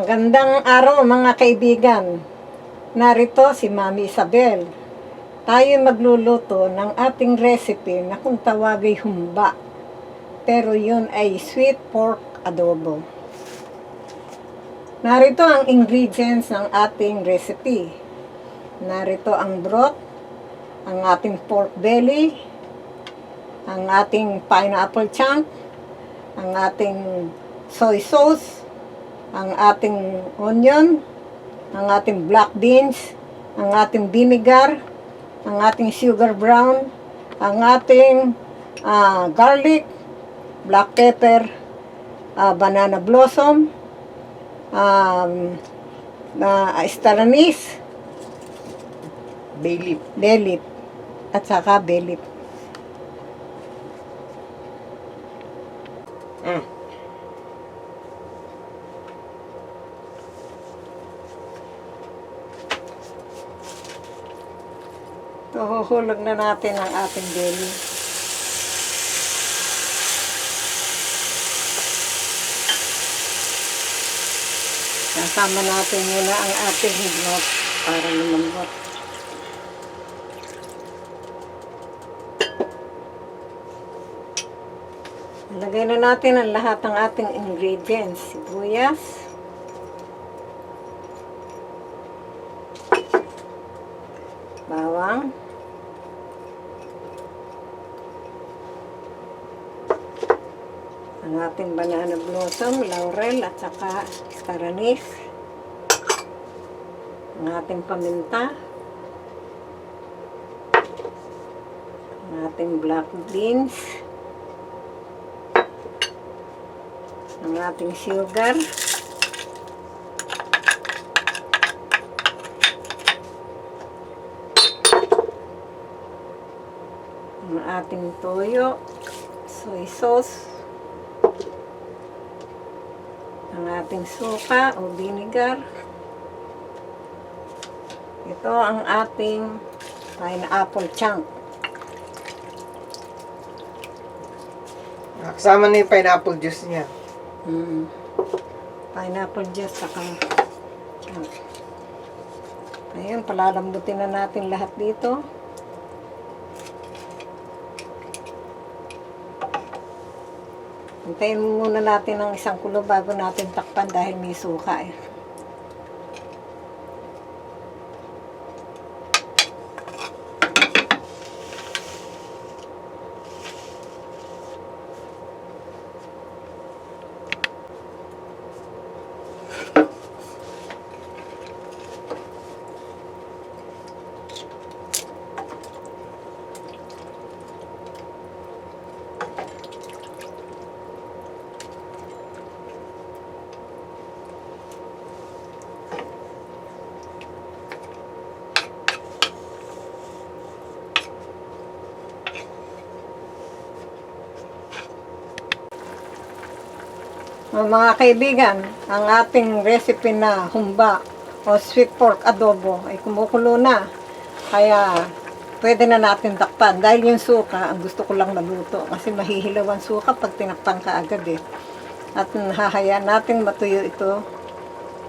Magandang araw mga kaibigan. Narito si Mommy Isabel. Tayo magluluto ng ating recipe na kung tawagay humba. Pero yun ay sweet pork adobo. Narito ang ingredients ng ating recipe. Narito ang broth, ang ating pork belly, ang ating pineapple chunk, ang ating soy sauce, ang ating onion, ang ating black beans, ang ating vinegar, ang ating sugar brown, ang ating garlic, black pepper, banana blossom, star anise, bay leaf, at saka bay leaf. So, huhulog na natin ang ating belly. Kasama natin muna ang ating broth para lumambot. Lagay na natin ang lahat ng ating ingredients. Sibuyas, bawang, ang ating banana blossom, laurel, at saka star anise, ang ating paminta, ang ating black beans, ang ating sugar, ang ating toyo, soy sauce, ang ating suka o vinegar. Ito ang ating pineapple chunk. Kasama na yung pineapple juice niya. Pineapple juice saka chunk. Ayan, palalambutin na natin lahat dito. Hintayin muna natin ng isang kulo bago natin takpan dahil may suka eh. Mga kaibigan, ang ating recipe na humba o sweet pork adobo ay kumukulo na. Kaya pwede na natin takpan. Dahil yung suka, ang gusto ko lang maluto. Kasi mahihilaw ang suka pag tinakpan ka agad eh. At hahayaan natin matuyo ito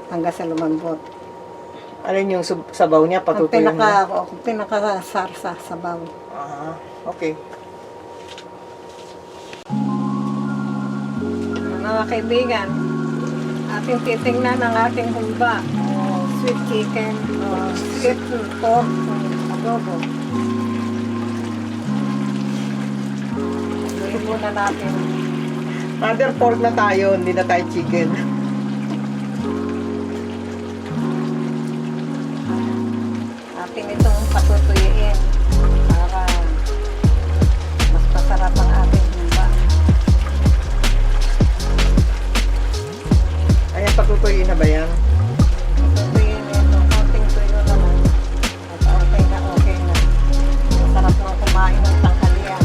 hanggang sa lumambot. Alin yung sabaw niya? Patutuyin niya? Kung pinaka-sarsa sabaw. Okay. Mga kaibigan, ating titingnan ang ating humba o sweet chicken o sweet pork adobo. Luto muna natin. Mother pork na tayo, hindi na tayo chicken. Atin itong patutuyin para mas masarap ang ating humba. Ayan, patutuyin na ba yan? Patutuyin ito, konting tuyo naman. At okay na. Masarap nang kumain ng tanghalian.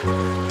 Okay.